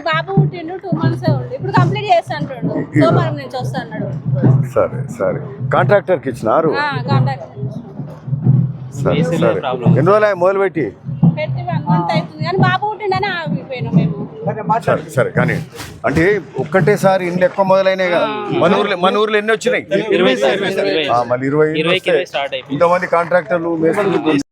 బాబు పుట్టిండు 2 months ఉంది. ఇప్పుడు కంప్లీట్ చేస్తా అంటుండు. సోమవారం నుంచి వస్తా అన్నాడు. సరే కాంట్రాక్టర్కి ఇచ్చినారు. కాంటాక్ట్ సరే ఎన్ని రోజులు మొదలు పెట్టి 1 month అవుతుంది కానీ బాబు పుట్టిండని ఆగిపోయినాం మేము. సరే కానీ అంటే ఒక్కటేసారి ఇండ్లు ఎక్కువ మొదలైనాయి కదా. మన ఊర్లో ఎన్ని వచ్చినాయి? మళ్ళీ 20 ఇంతమంది కాంట్రాక్టర్లు మేస్త్రీలు